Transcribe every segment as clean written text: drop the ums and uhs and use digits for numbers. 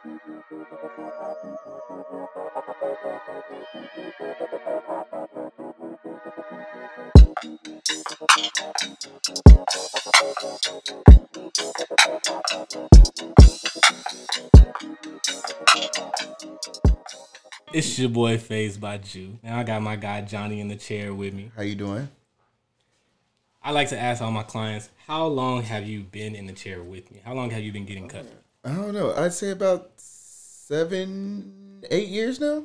It's your boy Fadesbyju. Now I got my guy Johnny in the chair with me. How you doing? I like to ask all my clients, how long have you been in the chair with me? How long have you been getting cut? I don't know. I'd say about 7, 8 years now.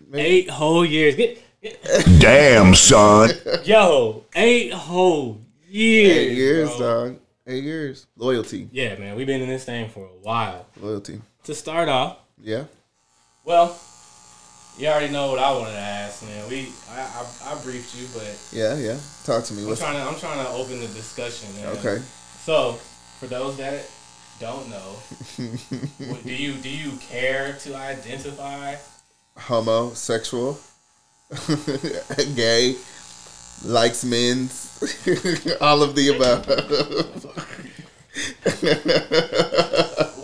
Maybe. 8 whole years. Damn, son. Yo, 8 whole years. 8 years, bro. dog. 8 years. Loyalty. Yeah, man. We've been in this thing for a while. Loyalty. To start off. Yeah. Well, you already know what I wanted to ask, man. I briefed you, but yeah. Talk to me. I'm trying to open the discussion, man. Okay. So, for those that don't know, do you care to identify? Homosexual, gay, likes men's, all of the above.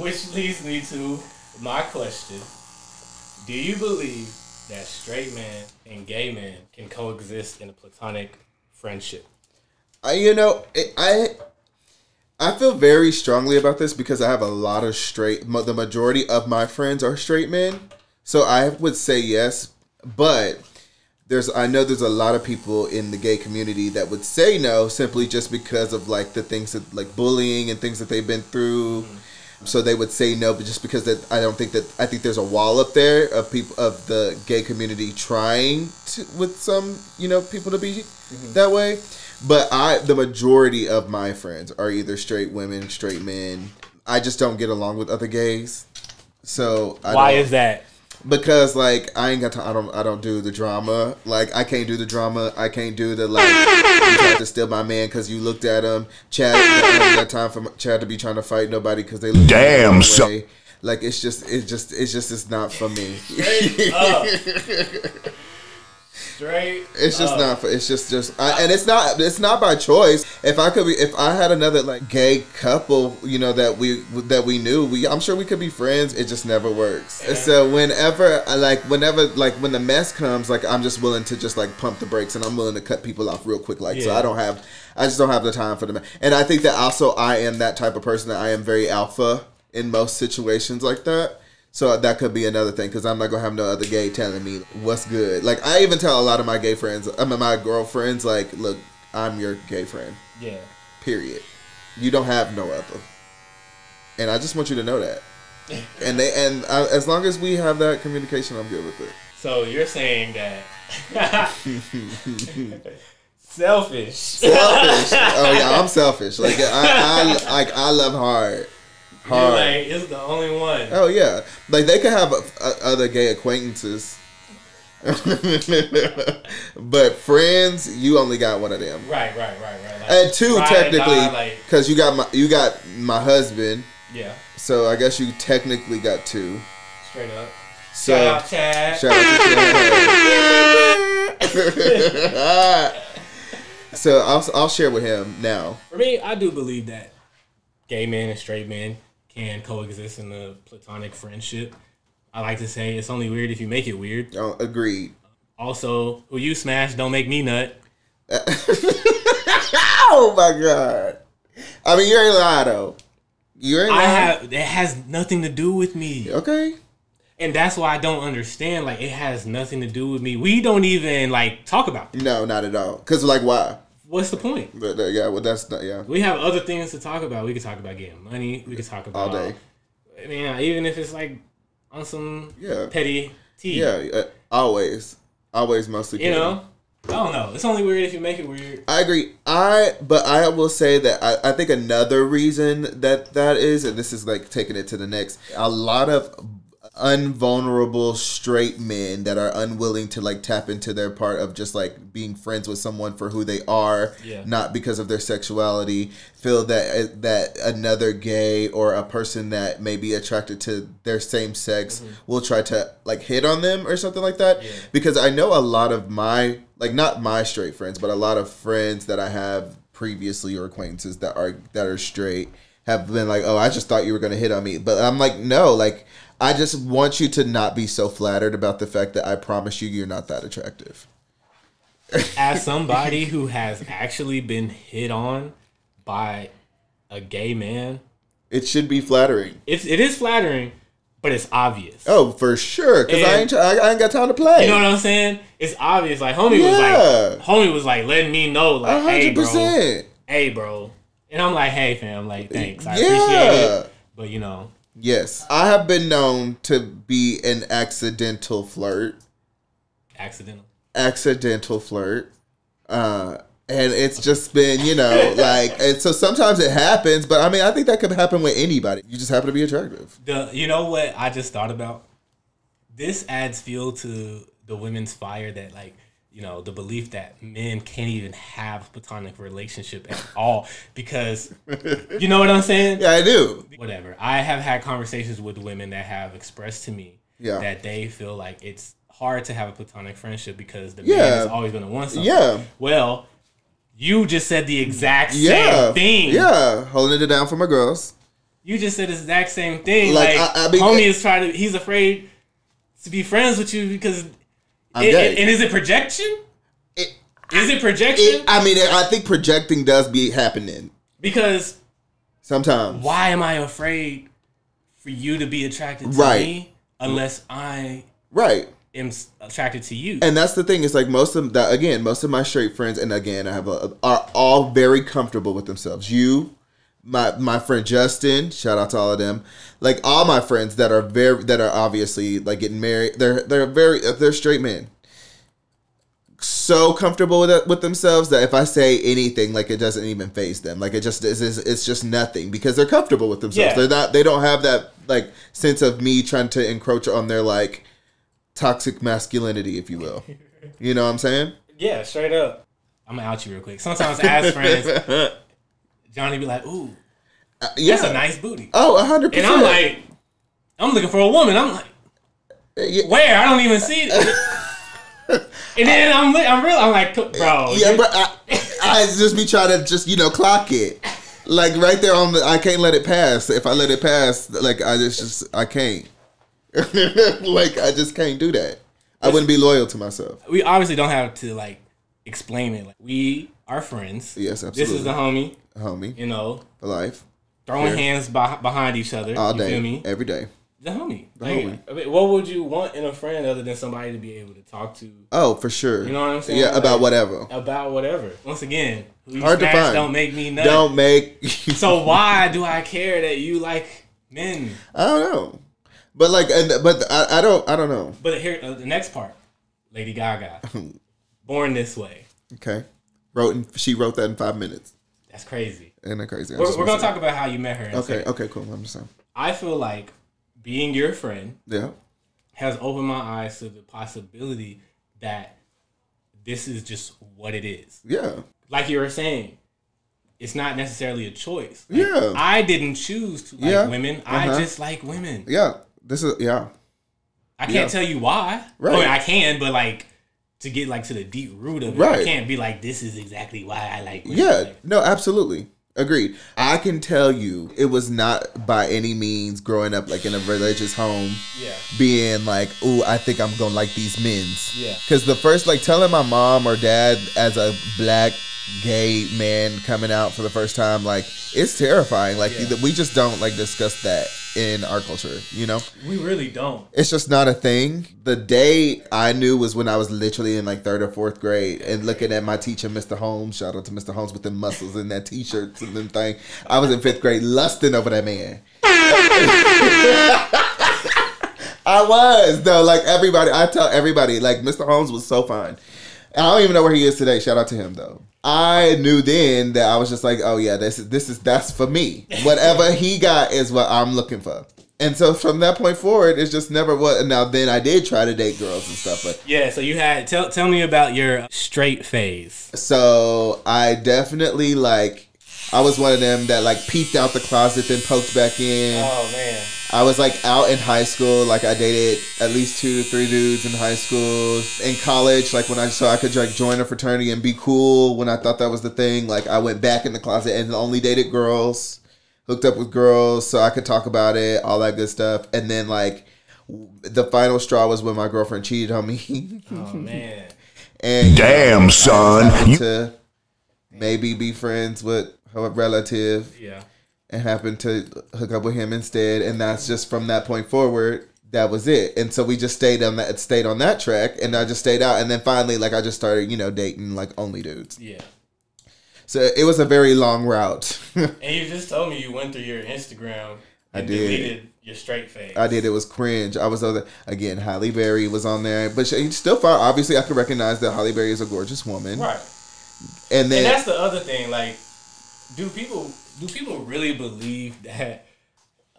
Which leads me to my question. Do you believe that straight men and gay men can coexist in a platonic friendship? I feel very strongly about this because I have a lot of the majority of my friends are straight men. So I would say yes, but I know there's a lot of people in the gay community that would say no simply just because of like the things that like bullying and things that they've been through. Mm-hmm. So they would say no, but just because I think there's a wall up there of people of the gay community trying to with some people to be that way. But the majority of my friends are either straight women, straight men. I just don't get along with other gays. So why is that? Because like I ain't got time. I don't do the drama. Like I can't do the drama. I can't do the like. You tried to steal my man because you looked at him. Chad, I don't got time for Chad to be trying to fight nobody because they look. Damn, so. Like it's not for me. Straight up. Straight. It's just not. It's just. And it's not. It's not by choice. If I had another like gay couple, that we knew, I'm sure we could be friends. It just never works. Yeah. So whenever when the mess comes, like I'm just willing to just like pump the brakes and I'm willing to cut people off real quick. Like so, I just don't have the time for them. And I think that also I am that type of person that I am very alpha in most situations like that. So that could be another thing because I'm not going to have no other gay telling me what's good. Like, I even tell a lot of my gay friends, my girlfriends, like, look, I'm your gay friend. Yeah. Period. You don't have no other. And I just want you to know that. As long as we have that communication, I'm good with it. So you're saying that... Selfish. Oh, yeah, I'm selfish. Like, I love hard. Like, it's the only one. Oh yeah, like they could have other gay acquaintances, but friends, you only got one of them. Right. Like, and two technically, because you got my husband. Yeah. So I guess you technically got 2. Straight up. So, shout out Chad. So I'll share with him now. For me, I do believe that gay men and straight men can coexist in a platonic friendship. I like to say it's only weird if you make it weird. Oh, agreed. Also, who you smash don't make me nut. Oh my God. I mean, you ain't lie though. You ain't lie. It has nothing to do with me. Okay. And that's why I don't understand. Like, it has nothing to do with me. We don't even like talk about that. No, not at all. Cause like why? What's the point? But, yeah, well, that's not, yeah. We have other things to talk about. We could talk about getting money. We could talk about all day. I mean, even if it's like on some petty tea. Yeah, always mostly. Petty. I don't know. It's only weird if you make it weird. I agree. But I will say that I think another reason that is, and this is like taking it to the next, a lot of unvulnerable straight men that are unwilling to like tap into their part of just like being friends with someone for who they are, not because of their sexuality, feel that another gay or a person that may be attracted to their same sex will try to like hit on them or something like that. Because I know a lot of my, like, not my straight friends, but a lot of friends that I have previously or acquaintances that are straight have been like, oh, I just thought you were going to hit on me. But I'm like, no, like, I just want you to not be so flattered about the fact that I promise you're not that attractive. As somebody who has actually been hit on by a gay man, it should be flattering. It is flattering, but it's obvious. Oh, for sure. Because I ain't got time to play. You know what I'm saying? It's obvious. Like homie was like letting me know, like, 100%. Hey bro. And I'm like, hey fam, like thanks. I appreciate it. But you know. Yes. I have been known to be an accidental flirt. Accidental flirt. And it's just been, you know, like, and so sometimes it happens, but I mean, I think that could happen with anybody. You just happen to be attractive. You know what I just thought about? This adds fuel to the women's fire that, like, you know, the belief that men can't even have a platonic relationship at all because, you know what I'm saying? Yeah, I do. Whatever. I have had conversations with women that have expressed to me that they feel like it's hard to have a platonic friendship because the man is always going to want something. Yeah. Well, you just said the exact same thing. Yeah, holding it down for my girls. You just said the exact same thing. Like I mean, homie is he's afraid to be friends with you because... And is it projection? Is it projection? I think projecting does be happening. Because sometimes. Why am I afraid for you to be attracted to me unless I am attracted to you? And that's the thing. It's like most of my straight friends, and again, I have are all very comfortable with themselves. You, my friend Justin, shout out to all of them. Like all my friends that are obviously like getting married, they're straight men. So comfortable with themselves that if I say anything, like it doesn't even faze them. Like it's just nothing because they're comfortable with themselves. Yeah. They don't have that like sense of me trying to encroach on their like toxic masculinity, if you will. You know what I'm saying? Yeah, straight up. I'm gonna out you real quick. Sometimes as friends, Johnny be like, ooh, that's a nice booty. Oh, 100%. And I'm like, I'm looking for a woman. I'm like, where? I don't even see it. And then I'm like, bro. Yeah, but I just be trying to just, you know, clock it. Like right there on I can't let it pass. If I let it pass, like I can't. Like I just can't do that. I wouldn't be loyal to myself. We obviously don't have to like explain it. Like we are friends. Yes, absolutely. This is the homie. You know, for life. Throwing hands behind each other all day, feel me? Every day. The homie. I mean, what would you want in a friend other than somebody to be able to talk to? Oh, for sure. You know what I'm saying? Yeah, about whatever. About whatever. Once again, who you hard to find. Don't make me nut. Don't make. So why do I care that you like men? I don't know. But like, I don't know. But here, the next part, Lady Gaga, Born This Way. Okay, she wrote that in 5 minutes. That's crazy. Isn't that crazy? We're gonna talk about how you met her. Okay, cool. I'm just saying. I feel like being your friend, yeah, has opened my eyes to the possibility that this is just what it is. Yeah, like you were saying, it's not necessarily a choice. Like, yeah, I didn't choose to like women. I just like women. Yeah, I can't tell you why. Right. I mean, I can, but like to get like to the deep root of it, I can't be like, this is exactly why I like women. Yeah, no, absolutely. Agreed. I can tell you it was not by any means growing up like in a religious home being like, ooh, I think I'm gonna like these men's. Yeah. Because the first, like telling my mom or dad as a black gay man coming out for the first time, like it's terrifying. Like we just don't like discuss that in our culture, you know? We really don't. It's just not a thing. The day I knew was when I was literally in like 3rd or 4th grade and looking at my teacher, Mr. Holmes, shout out to Mr. Holmes with them muscles and that t-shirts and them thing. I was in 5th grade lusting over that man. I was though, like everybody, I tell everybody, like Mr. Holmes was so fine. I don't even know where he is today. Shout out to him though. I knew then that I was just like, oh yeah, that's for me. Whatever he got is what I'm looking for. And so from that point forward, it's just never what. Now then, I did try to date girls and stuff, but yeah. So you had tell me about your straight phase. So I definitely I was one of them that like peeked out the closet then poked back in. Oh man. I was like out in high school, like I dated at least 2 to 3 dudes in high school. In college, like when I could like join a fraternity and be cool when I thought that was the thing, like I went back in the closet and only dated girls. hooked up with girls so I could talk about it, all that good stuff. And then like the final straw was when my girlfriend cheated on me. Oh man. And Damn, son. I to maybe be friends with her relative. Yeah. And happened to hook up with him instead. And that's just from that point forward, that was it. And so we just stayed on that track, and I just stayed out. And then finally, like, I just started, dating like only dudes. Yeah. So it was a very long route. And you just told me you went through your Instagram and deleted your straight face. I did. It was cringe. I was again, Halle Berry was on there, but she still far. Obviously, I could recognize that Halle Berry is a gorgeous woman. Right. And that's the other thing. Like, do people really believe that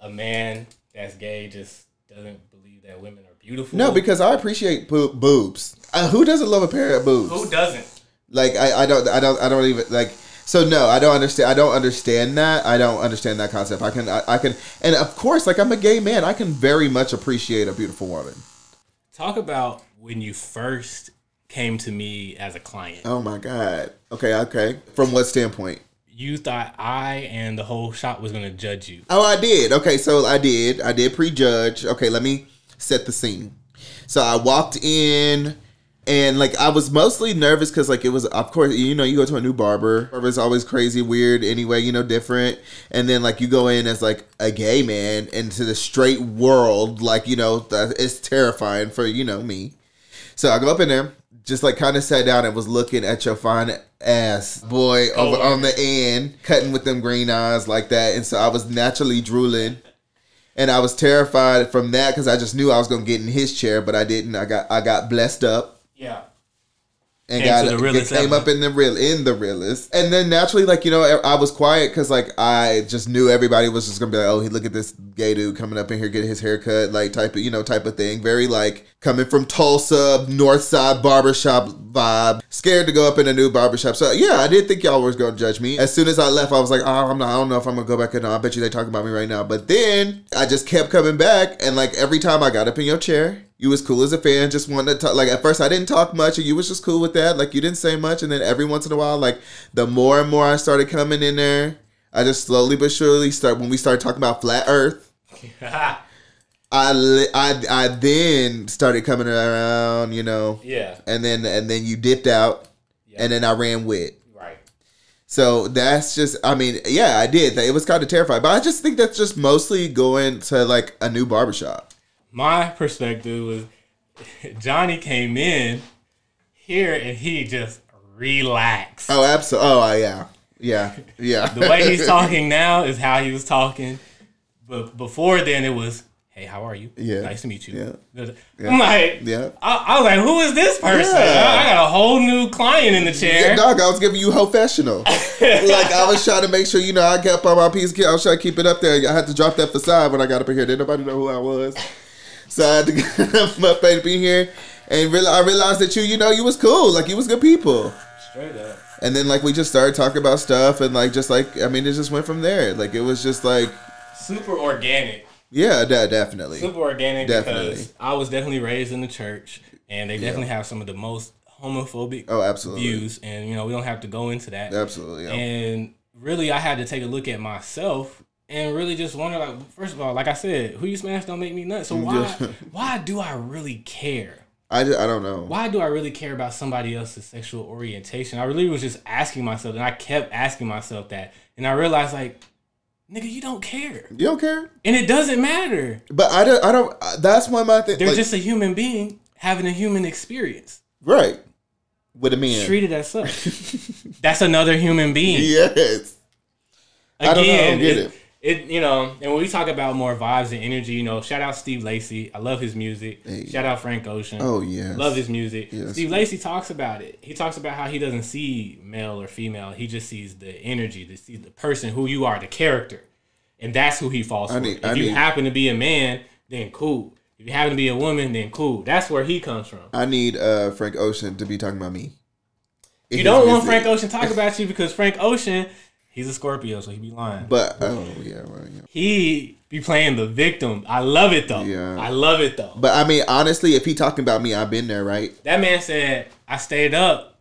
a man that's gay just doesn't believe that women are beautiful? No, because I appreciate boobs. Who doesn't love a pair of boobs? Who doesn't? Like I don't even like. So no, I don't understand. I don't understand that. I don't understand that concept. I can, and of course, like I'm a gay man. I can very much appreciate a beautiful woman. Talk about when you first came to me as a client. Oh my God. Okay. From what standpoint? You thought I and the whole shop was going to judge you. Oh, I did. Okay, so I did prejudge. Okay, let me set the scene. So I walked in, and like I was mostly nervous because like it was, of course, you go to a new barber. Barber's always crazy, weird anyway, different. And then like you go in as like a gay man into the straight world, like, it's terrifying for, me. So I go up in there, just like kind of sat down and was looking at your fine ass boy over on the end, cutting with them green eyes like that. And so I was naturally drooling, and I was terrified from that because I just knew I was going to get in his chair, but I didn't. I got blessed up. Yeah. And came up in the realist. And then naturally, like, I was quiet because like I just knew everybody was just gonna be like, oh, look at this gay dude coming up in here getting his haircut, like type of thing. Very like coming from Tulsa, North Side barbershop vibe. Scared to go up in a new barbershop. So yeah, I did think y'all was gonna judge me. As soon as I left, I was like, oh, I don't know if I'm gonna go back in. I bet you they talking about me right now. But then I just kept coming back, and like every time I got up in your chair, you was cool as a fan, just wanted to talk. Like at first I didn't talk much, and you was just cool with that. Like you didn't say much, and then every once in a while, like the more and more I started coming in there, I just slowly but surely when we started talking about flat Earth, I then started coming around, Yeah. and then you dipped out, and then I ran with. Right. So that's just, I mean, yeah, I did. It was kind of terrifying, but I just think that's just mostly going to like a new barbershop. My perspective was Johnny came in here and he just relaxed. Oh, absolutely. Oh, yeah. The way he's talking now is how he was talking, but before then it was, hey, how are you? Yeah. Nice to meet you. Yeah. I'm like, I was like, who is this person? Yeah. I got a whole new client in the chair. Yeah, dog, I was giving you professional. Like, I was trying to make sure, I kept on my piece. I was trying to keep it up there. I had to drop that facade when I got up in here. Didn't nobody know who I was. So I had to get my face to be here. And I realized that you was cool. Like, you was good people. Straight up. And then, like, we just started talking about stuff. And, like, just like, I mean, it just went from there. Like, it was just, like... super organic. Yeah, definitely. Super organic because I was definitely raised in the church. And they definitely have some of the most homophobic views. And, we don't have to go into that. Absolutely, yeah. And really, I had to take a look at myself and really just wonder, like, first of all, like I said, who you smash don't make me nuts. So why do I really care? I don't know. Why do I really care about somebody else's sexual orientation? I really was just asking myself, and I kept asking myself that. And I realized, like, nigga, you don't care. You don't care? And it doesn't matter. But I don't that's one of my things. They're just a human being having a human experience. Right. With a man. Treated as such. That's another human being. Yes. Again, I don't get it. And when we talk about more vibes and energy, shout out Steve Lacy. I love his music. Hey. Shout out Frank Ocean. Oh, yeah. Love his music. Yes. Steve Lacy talks about it. He talks about how he doesn't see male or female. He just sees the energy, the person, who you are, the character. And that's who he falls for. If you happen to be a man, then cool. If you happen to be a woman, then cool. That's where he comes from. I need Frank Ocean to be talking about me. You don't want Frank Ocean to talk about you because Frank Ocean... he's a Scorpio, so he be lying. But, he be playing the victim. I love it, though. Yeah. I love it, though. But, I mean, honestly, if he talking about me, I've been there, right? That man said, I stayed up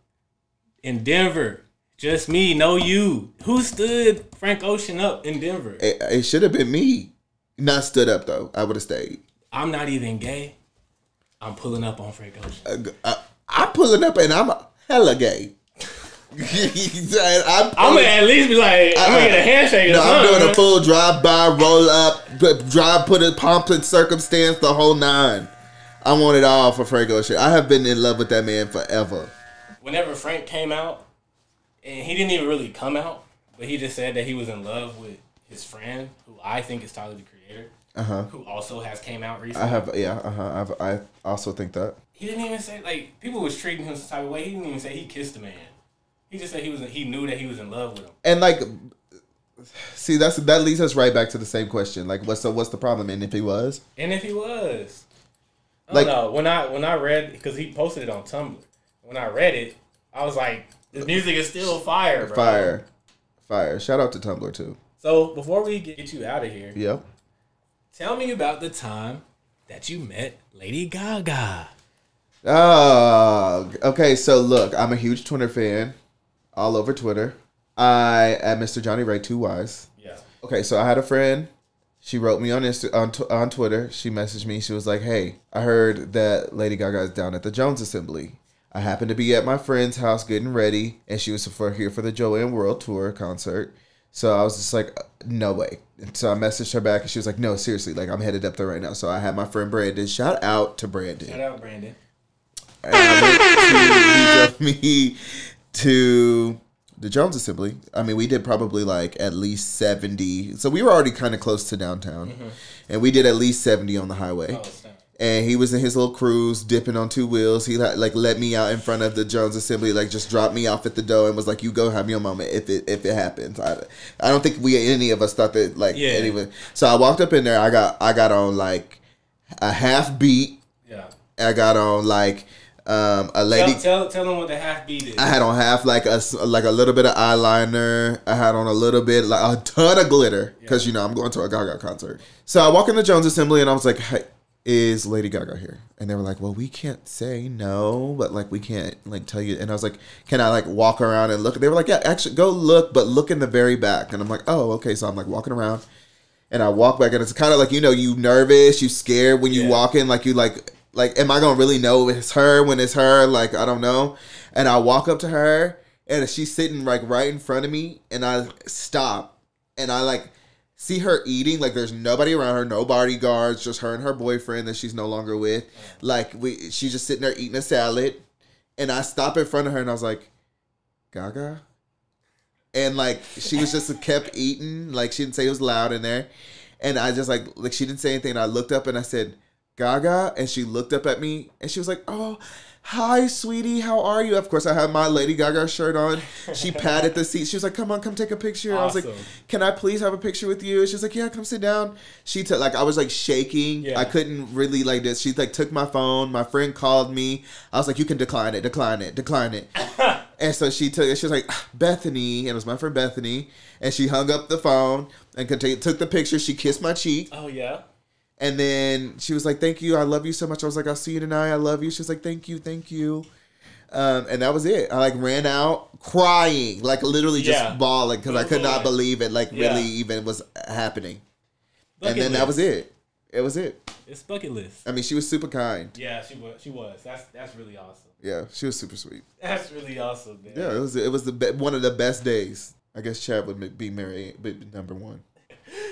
in Denver Just me, no you. Who stood Frank Ocean up in Denver? It should have been me. Not stood up though. I would have stayed. I'm not even gay. I'm pulling up on Frank Ocean. I'm pulling up and I'm hella gay. I'm gonna at least be like, I'm gonna get a handshake. No, I'm doing a full drive-by, roll up, put a pomp and circumstance, the whole nine. I want it all for Frank Ocean. I have been in love with that man forever. Whenever Frank came out, and he didn't even really come out, but he just said that he was in love with his friend, who I think is Tyler the Creator, who also has came out recently. I also think that. He didn't even say, like, people was treating him some type of way. He didn't even say he kissed the man. He just said he knew that he was in love with him. And like, see, that leads us right back to the same question. Like, what's the problem? And if he was? I don't know. When I read, because he posted it on Tumblr. When I read it, I was like, the music is still fire, bro. Fire. Shout out to Tumblr too. So before we get you out of here, yep. Tell me about the time that you met Lady Gaga. Okay. So look, I'm a huge Twitter fan. All over Twitter. I at Mr. Johnny Ray 2 Wise. Yeah. Okay, so I had a friend. She wrote me on on Twitter. She messaged me. She was like, "Hey, I heard that Lady Gaga is down at the Jones Assembly. I happened to be at my friend's house getting ready, and she was here for the Joanne World Tour concert. So I was just like, no way. And so I messaged her back, and she was like, no, seriously, like I'm headed up there right now. So I had my friend Brandon. Shout out to Brandon. Shout out Brandon. And he drove me to the Jones Assembly. I mean, we did probably like at least 70. So we were already kind of close to downtown. Mm-hmm. And we did at least 70 on the highway. And he was in his little cruise, dipping on 2 wheels. He like let me out in front of the Jones Assembly, like just dropped me off at the door and was like, "You go have your moment if it happens." I don't think any of us thought that anyway. So I walked up in there. I got on like a half beat. Yeah. I got on like a lady. Tell them what the half beat is. I had on half like a little bit of eyeliner. I had on a little bit like a ton of glitter because I'm going to a Gaga concert. So I walk in the Jones Assembly and I was like, "Hey, is Lady Gaga here?" And they were like, "Well, we can't say no, but like we can't like tell you." And I was like, "Can I like walk around and look?" They were like, "Yeah, actually go look, but look in the very back." And I'm like, "Oh, okay." So I'm like walking around and I walk back and it's kind of like, you nervous, you scared when you walk in, like you like, am I going to really know it's her when it's her? Like, I don't know. And I walk up to her and she's sitting like right in front of me and I stop and I like see her eating, like there's nobody around her, no bodyguards, just her and her boyfriend that she's no longer with. Like she's just sitting there eating a salad, and I stop in front of her and I was like, "Gaga?" And like she was just kept eating, like she didn't say it was loud in there, and I just like she didn't say anything. And I looked up and I said, "Gaga," and she looked up at me and she was like, "Oh, hi, sweetie, how are you?" Of course, I had my Lady Gaga shirt on. She patted the seat. She was like, "Come on, come take a picture." Awesome. I was like, "Can I please have a picture with you?" And she was like, "Yeah, come sit down." She took I was like shaking. Yeah. I couldn't really like this. She like took my phone. My friend called me. I was like, "You can decline it, decline it, decline it." And so she took it. She was like, "Bethany," and it was my friend Bethany. And she hung up the phone and took the picture. She kissed my cheek. Oh yeah. And then she was like, "Thank you. I love you so much." I was like, "I'll see you tonight. I love you." She was like, "Thank you. Thank you." And that was it. I like ran out crying, like literally just bawling because I could not believe it, like really even was happening. And then that was it. It was it. It's bucket list. I mean, she was super kind. Yeah, she was. That's really awesome. Yeah, she was super sweet. That's really awesome, man. Yeah, it was one of the best days. I guess Chad would be number one.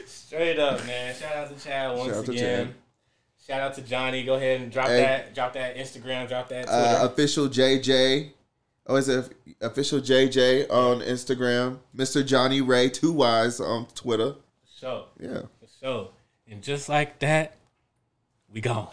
Straight up, man. Shout out to Chad once again. Shout out to Johnny. Go ahead and drop that Instagram, drop that Twitter. Official JJ. Oh, is it official JJ on Instagram? Mr. Johnny Ray 2 Wise on Twitter. For sure. Yeah. For sure. And just like that, we gone.